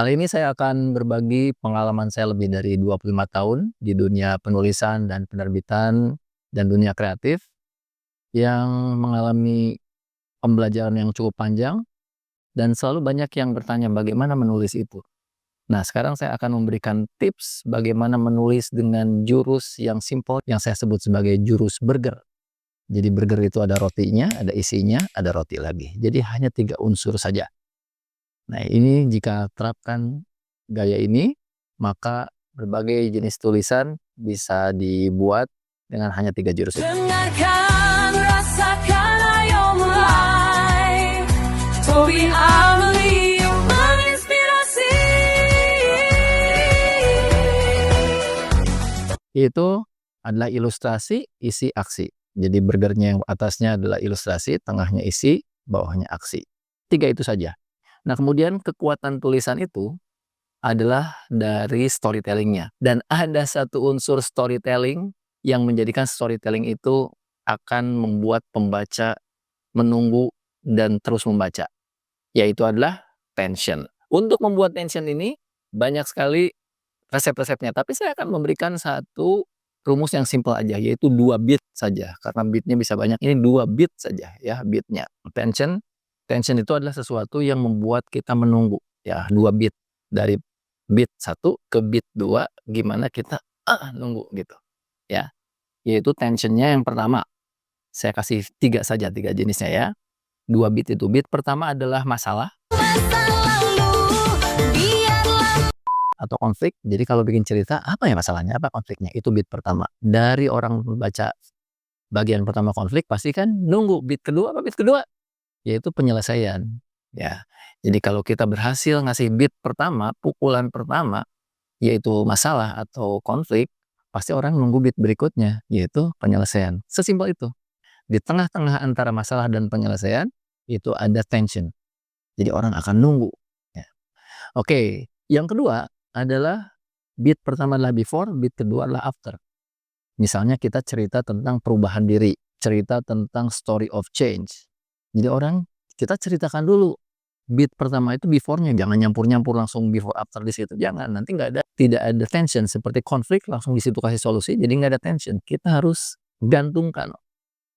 Kali ini saya akan berbagi pengalaman saya lebih dari 25 tahun di dunia penulisan dan penerbitan dan dunia kreatif yang mengalami pembelajaran yang cukup panjang dan selalu banyak yang bertanya bagaimana menulis itu. Nah, sekarang saya akan memberikan tips bagaimana menulis dengan jurus yang simpel yang saya sebut sebagai jurus burger. Jadi burger itu ada rotinya, ada isinya, ada roti lagi. Jadi hanya 3 unsur saja. Nah, ini jika terapkan gaya ini, maka berbagai jenis tulisan bisa dibuat dengan hanya 3 jurus itu. Dengarkan, rasakan, ayo mulai. Tobi Amelie menginspirasi. Itu adalah ilustrasi, isi, aksi. Jadi burgernya yang atasnya adalah ilustrasi, tengahnya isi, bawahnya aksi. 3 itu saja. Nah, kemudian kekuatan tulisan itu adalah dari storytelling-nya. Dan ada satu unsur storytelling yang menjadikan storytelling itu akan membuat pembaca menunggu dan terus membaca, yaitu adalah tension. Untuk membuat tension ini banyak sekali resep-resepnya, tapi saya akan memberikan satu rumus yang simpel aja, yaitu 2 beat saja. Karena beatnya bisa banyak, ini 2 beat saja ya beatnya. Tension itu adalah sesuatu yang membuat kita menunggu ya, 2 beat. Dari beat 1 ke beat 2 gimana kita nunggu gitu ya. Yaitu tensionnya yang pertama, saya kasih 3 saja, 3 jenisnya ya. 2 beat itu, beat pertama adalah masalah Masa lalu biarlah. atau konflik. Jadi kalau bikin cerita, apa ya masalahnya, apa konfliknya, itu beat pertama. Dari orang baca bagian pertama konflik pasti kan nunggu beat kedua, apa beat kedua? Yaitu penyelesaian ya. Jadi kalau kita berhasil ngasih beat pertama, pukulan pertama, yaitu masalah atau konflik, pasti orang nunggu beat berikutnya, yaitu penyelesaian. Sesimpel itu. Di tengah-tengah antara masalah dan penyelesaian itu ada tension. Jadi orang akan nunggu ya. Oke, yang kedua adalah beat pertama adalah before, beat kedua adalah after. Misalnya kita cerita tentang perubahan diri, cerita tentang story of change. Jadi orang, kita ceritakan dulu beat pertama itu before-nya, jangan nyampur-nyampur langsung before after di situ. Jangan, nanti tidak ada tension seperti konflik langsung di situ kasih solusi, jadi nggak ada tension. Kita harus gantungkan.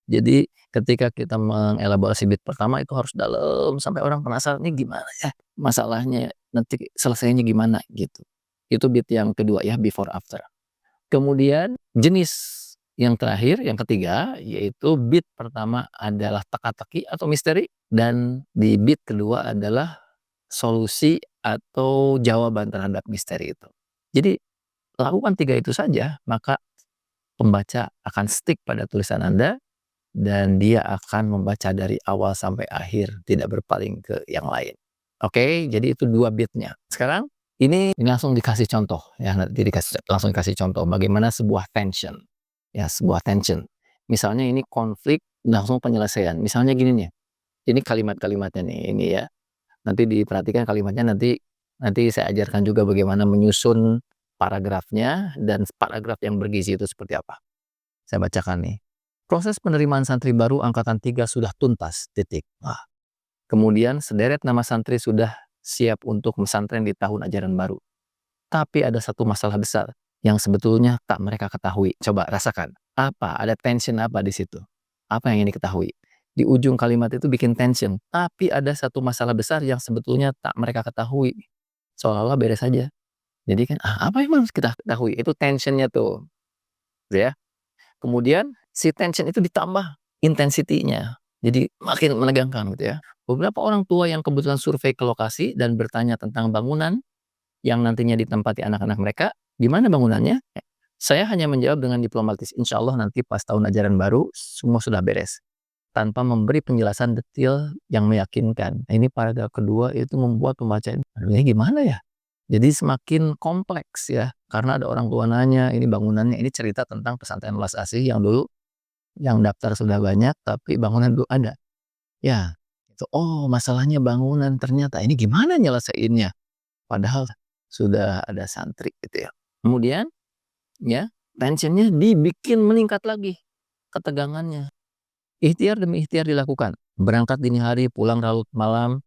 Jadi ketika kita mengelaborasi beat pertama itu harus dalam sampai orang penasaran, ini gimana ya masalahnya, nanti selesainya gimana gitu. Itu beat yang kedua ya, before after. Kemudian jenis yang terakhir, yang ketiga, yaitu beat pertama adalah teka-teki atau misteri, dan di beat kedua adalah solusi atau jawaban terhadap misteri itu. Jadi lakukan 3 itu saja, maka pembaca akan stick pada tulisan Anda dan dia akan membaca dari awal sampai akhir, tidak berpaling ke yang lain. Oke, jadi itu 2 beat-nya. Sekarang ini langsung dikasih contoh ya, nanti langsung dikasih contoh bagaimana sebuah tension. Ya, sebuah tension. Misalnya ini konflik, langsung penyelesaian. Misalnya gini nih, ini kalimat-kalimatnya nih, ini ya. Nanti diperhatikan kalimatnya, nanti saya ajarkan juga bagaimana menyusun paragrafnya dan paragraf yang bergizi itu seperti apa. Saya bacakan nih. Proses penerimaan santri baru angkatan 3 sudah tuntas, titik. Wah. Kemudian sederet nama santri sudah siap untuk pesantren di tahun ajaran baru. Tapi ada satu masalah besar yang sebetulnya tak mereka ketahui. Coba rasakan. Apa? Ada tension apa di situ? Apa yang ingin diketahui? Di ujung kalimat itu bikin tension. Tapi ada satu masalah besar yang sebetulnya tak mereka ketahui. Seolah-olah beres saja. Jadi kan, apa yang harus kita ketahui? Itu tensionnya tuh. Ya. Kemudian si tension itu ditambah intensitinya. Jadi makin menegangkan gitu ya. Beberapa orang tua yang kebetulan survei ke lokasi dan bertanya tentang bangunan yang nantinya ditempati anak-anak mereka, gimana bangunannya? Saya hanya menjawab dengan diplomatis, insya Allah nanti pas tahun ajaran baru semua sudah beres. Tanpa memberi penjelasan detail yang meyakinkan. Nah, ini paragraf kedua itu membuat pembaca ini gimana ya? Jadi semakin kompleks ya. Karena ada orang tua nanya, ini bangunannya, ini cerita tentang pesantren Welas Asih yang dulu yang daftar sudah banyak tapi bangunan belum ada. Ya, itu oh masalahnya bangunan, ternyata ini gimana nyelesainnya? Padahal sudah ada santri gitu ya. Kemudian ya, tensionnya dibikin meningkat lagi ketegangannya. Ikhtiar demi ikhtiar dilakukan. Berangkat dini hari, pulang larut malam,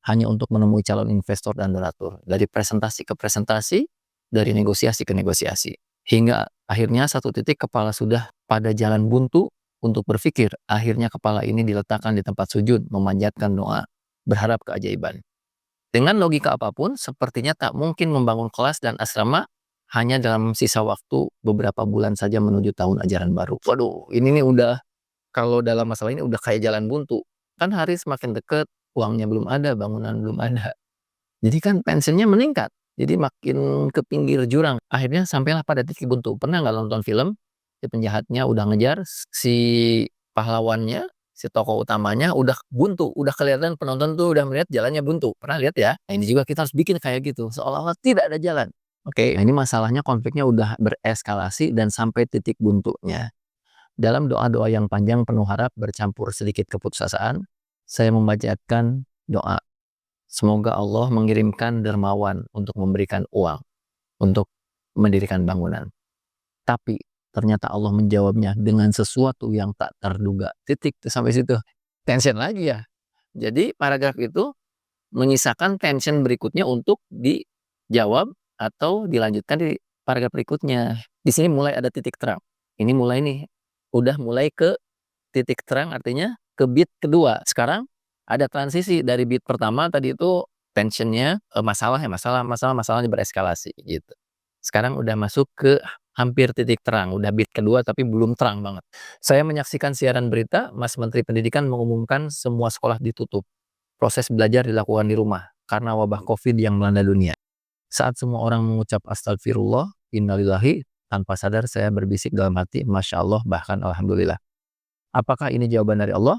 hanya untuk menemui calon investor dan donatur. Dari presentasi ke presentasi, dari negosiasi ke negosiasi. Hingga akhirnya satu titik kepala sudah pada jalan buntu untuk berpikir. Akhirnya kepala ini diletakkan di tempat sujud, memanjatkan doa, berharap keajaiban. Dengan logika apapun, sepertinya tak mungkin membangun kelas dan asrama hanya dalam sisa waktu beberapa bulan saja menuju tahun ajaran baru. Waduh, ini nih udah, kalau dalam masalah ini udah kayak jalan buntu. Kan hari semakin deket, uangnya belum ada, bangunan belum ada. Jadi kan tensionnya meningkat. Jadi makin ke pinggir jurang. Akhirnya sampailah pada titik buntu. Pernah nggak nonton film? Si penjahatnya udah ngejar, si pahlawannya, si tokoh utamanya udah buntu, udah kelihatan penonton tuh udah melihat jalannya buntu. Pernah lihat ya? Nah, ini juga kita harus bikin kayak gitu, seolah-olah tidak ada jalan. Oke, nah ini masalahnya konfliknya udah bereskalasi dan sampai titik buntunya. Dalam doa-doa yang panjang penuh harap bercampur sedikit keputusasaan, saya membacakan doa. Semoga Allah mengirimkan dermawan untuk memberikan uang, untuk mendirikan bangunan. Tapi ternyata Allah menjawabnya dengan sesuatu yang tak terduga. Titik tuh sampai situ. Tension lagi ya. Jadi paragraf itu menyisakan tension berikutnya untuk dijawab atau dilanjutkan di paragraf berikutnya. Di sini mulai ada titik terang. Ini mulai nih, udah mulai ke titik terang, artinya ke beat kedua. Sekarang ada transisi dari beat pertama tadi itu tensionnya masalahnya bereskalasi gitu. Sekarang udah masuk ke hampir titik terang, udah beat kedua tapi belum terang banget. Saya menyaksikan siaran berita, Mas Menteri Pendidikan mengumumkan semua sekolah ditutup. Proses belajar dilakukan di rumah karena wabah COVID yang melanda dunia. Saat semua orang mengucap astagfirullah, innalillahi, tanpa sadar saya berbisik dalam hati, Masya Allah, bahkan Alhamdulillah. Apakah ini jawaban dari Allah?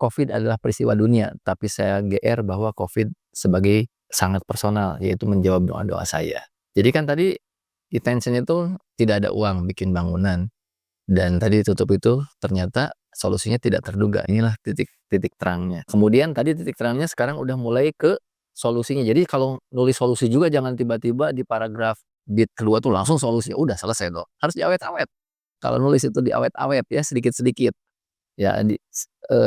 COVID adalah peristiwa dunia, tapi saya GR bahwa COVID sebagai sangat personal, yaitu menjawab doa-doa saya. Jadi kan tadi di tension itu tidak ada uang bikin bangunan, dan tadi tutup itu ternyata solusinya tidak terduga. Inilah titik terangnya. Kemudian tadi titik terangnya sekarang udah mulai ke solusinya. Jadi kalau nulis solusi juga jangan tiba-tiba di paragraf beat kedua tuh langsung solusinya udah selesai dong. Harus diawet-awet. Kalau nulis itu diawet-awet ya, sedikit-sedikit. Ya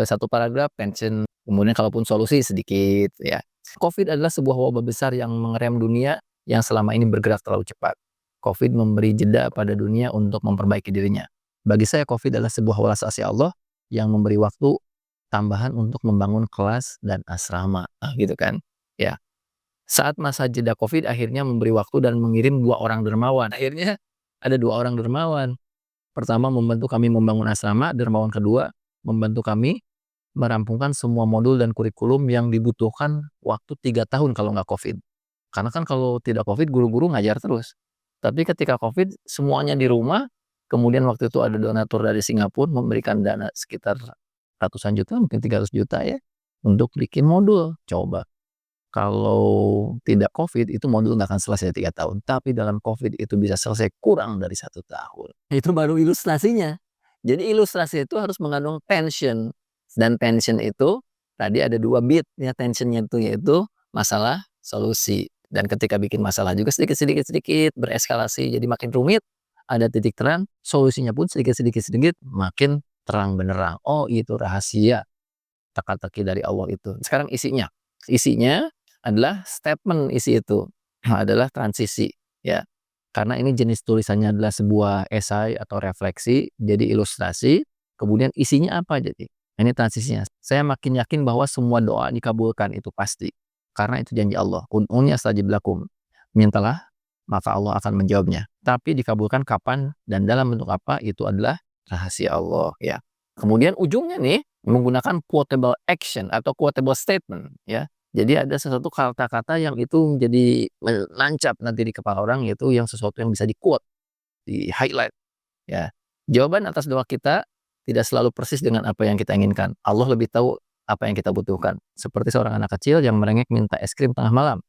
satu paragraf tension, kemudian kalaupun solusi sedikit ya. COVID adalah sebuah wabah besar yang mengerem dunia yang selama ini bergerak terlalu cepat. COVID memberi jeda pada dunia untuk memperbaiki dirinya. Bagi saya COVID adalah sebuah welas asih Allah yang memberi waktu tambahan untuk membangun kelas dan asrama. Gitu kan. Ya. Saat masa jeda COVID akhirnya memberi waktu dan mengirim 2 orang dermawan. Akhirnya ada 2 orang dermawan. Pertama membantu kami membangun asrama, dermawan kedua membantu kami merampungkan semua modul dan kurikulum yang dibutuhkan waktu 3 tahun kalau nggak COVID. Karena kan kalau tidak COVID guru-guru ngajar terus. Tapi ketika COVID semuanya di rumah, kemudian waktu itu ada donatur dari Singapura memberikan dana sekitar ratusan juta, mungkin 300 juta ya, untuk bikin modul. Coba kalau tidak COVID itu modul nggak akan selesai 3 tahun. Tapi dalam COVID itu bisa selesai kurang dari 1 tahun. Itu baru ilustrasinya. Jadi ilustrasi itu harus mengandung tension. Dan tension itu tadi ada 2 beat ya tensionnya itu, yaitu masalah, solusi. Dan ketika bikin masalah juga sedikit bereskalasi jadi makin rumit, ada titik terang, solusinya pun sedikit makin terang benderang. Oh itu rahasia teka-teki dari Allah itu. Sekarang isinya adalah statement isi itu adalah transisi ya. Karena ini jenis tulisannya adalah sebuah esai atau refleksi, jadi ilustrasi, kemudian isinya apa jadi? Ini transisinya. Saya makin yakin bahwa semua doa dikabulkan itu pasti. Karena itu janji Allah. Ud'uni astajib lakum. Mintalah, maka Allah akan menjawabnya. Tapi dikabulkan kapan dan dalam bentuk apa itu adalah rahasia Allah ya. Kemudian ujungnya nih menggunakan quotable action atau quotable statement ya. Jadi ada sesuatu kata-kata yang itu menjadi menancap nanti di kepala orang, yaitu yang sesuatu yang bisa di-quote, di-highlight ya. Jawaban atas doa kita tidak selalu persis dengan apa yang kita inginkan. Allah lebih tahu apa yang kita butuhkan. Seperti seorang anak kecil yang merengek minta es krim tengah malam.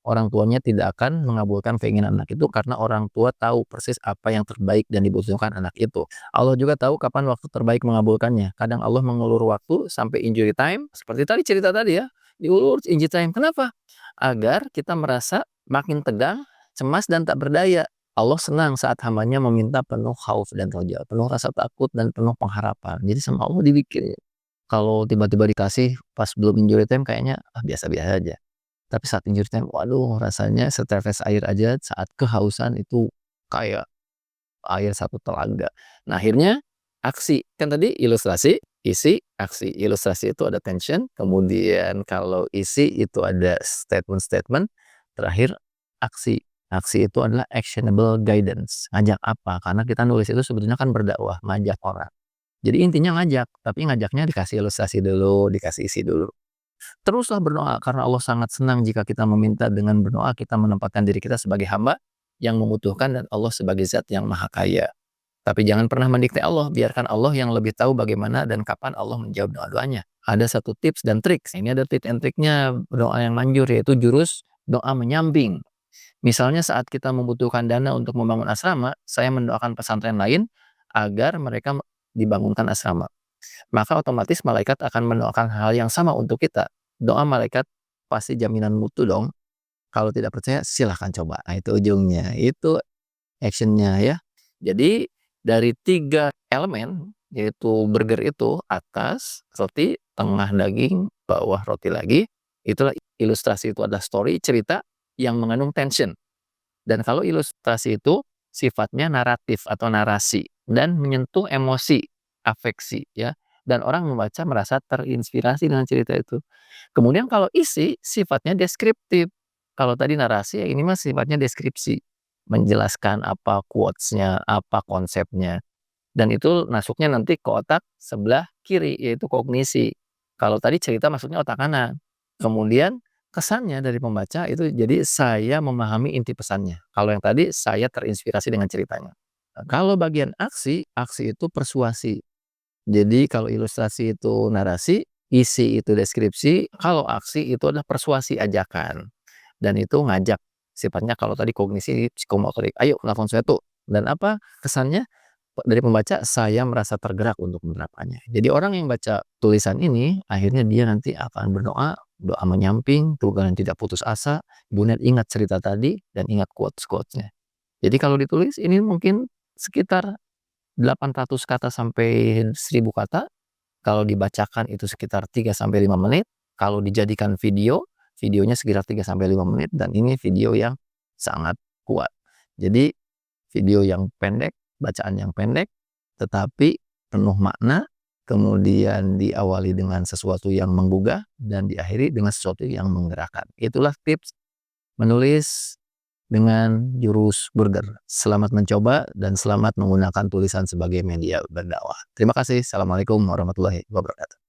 Orang tuanya tidak akan mengabulkan keinginan anak itu karena orang tua tahu persis apa yang terbaik dan dibutuhkan anak itu. Allah juga tahu kapan waktu terbaik mengabulkannya. Kadang Allah mengulur waktu sampai injury time, seperti tadi cerita tadi ya, diulur injury time. Kenapa? Agar kita merasa makin tegang, cemas dan tak berdaya. Allah senang saat hambanya meminta penuh khauf dan roja, penuh rasa takut dan penuh pengharapan. Jadi sama Allah dibikin. Kalau tiba-tiba dikasih pas belum injury time kayaknya, biasa-biasa aja. Tapi saat injury time, waduh rasanya setetes air aja saat kehausan itu kayak air satu telaga. Nah akhirnya aksi, kan tadi ilustrasi, isi, aksi. Ilustrasi itu ada tension, kemudian kalau isi itu ada statement-statement, terakhir aksi. Aksi itu adalah actionable guidance. Ngajak apa? Karena kita nulis itu sebetulnya kan berdakwah, ngajak orang. Jadi intinya ngajak, tapi ngajaknya dikasih ilustrasi dulu, dikasih isi dulu. Teruslah berdoa karena Allah sangat senang jika kita meminta. Dengan berdoa kita menempatkan diri kita sebagai hamba yang membutuhkan dan Allah sebagai zat yang maha kaya. Tapi jangan pernah mendikte Allah, biarkan Allah yang lebih tahu bagaimana dan kapan Allah menjawab doa-doanya. Ada satu tips dan trik. Ini ada tips and triknya doa yang manjur, yaitu jurus doa menyamping. Misalnya saat kita membutuhkan dana untuk membangun asrama, saya mendoakan pesantren lain agar mereka dibangunkan asrama. Maka otomatis malaikat akan mendoakan hal yang sama untuk kita. Doa malaikat pasti jaminan mutu dong. Kalau tidak percaya silahkan coba. Nah itu ujungnya, itu actionnya ya. Jadi dari 3 elemen, yaitu burger itu atas roti, tengah daging, bawah roti lagi, itulah ilustrasi, itu adalah story, cerita yang mengandung tension. Dan kalau ilustrasi itu sifatnya naratif atau narasi dan menyentuh emosi, afeksi ya, dan orang membaca merasa terinspirasi dengan cerita itu. Kemudian kalau isi sifatnya deskriptif. Kalau tadi narasi, ya ini mah sifatnya deskripsi, menjelaskan apa quotes-nya, apa konsepnya, dan itu masuknya nanti ke otak sebelah kiri, yaitu kognisi. Kalau tadi cerita masuknya otak kanan. Kemudian kesannya dari pembaca itu jadi saya memahami inti pesannya. Kalau yang tadi saya terinspirasi dengan ceritanya. Nah, kalau bagian aksi, aksi itu persuasi. Jadi kalau ilustrasi itu narasi, isi itu deskripsi, kalau aksi itu adalah persuasi, ajakan. Dan itu ngajak, sifatnya kalau tadi kognisi psikomotorik, "Ayo lakukan sesuatu." Dan apa kesannya? Dari pembaca, saya merasa tergerak untuk menerapkannya. Jadi orang yang baca tulisan ini, akhirnya dia nanti akan berdoa, doa menyamping, bukan tidak putus asa, kemudian ingat cerita tadi, dan ingat quotes-quotes-nya. Jadi kalau ditulis, ini mungkin sekitar 800 kata sampai 1000 kata. Kalau dibacakan itu sekitar 3 sampai 5 menit. Kalau dijadikan video, videonya sekitar 3 sampai 5 menit, dan ini video yang sangat kuat. Jadi video yang pendek, bacaan yang pendek, tetapi penuh makna, kemudian diawali dengan sesuatu yang menggugah, dan diakhiri dengan sesuatu yang menggerakkan. Itulah tips menulis dengan jurus burger. Selamat mencoba dan selamat menggunakan tulisan sebagai media berdakwah. Terima kasih. Assalamualaikum warahmatullahi wabarakatuh.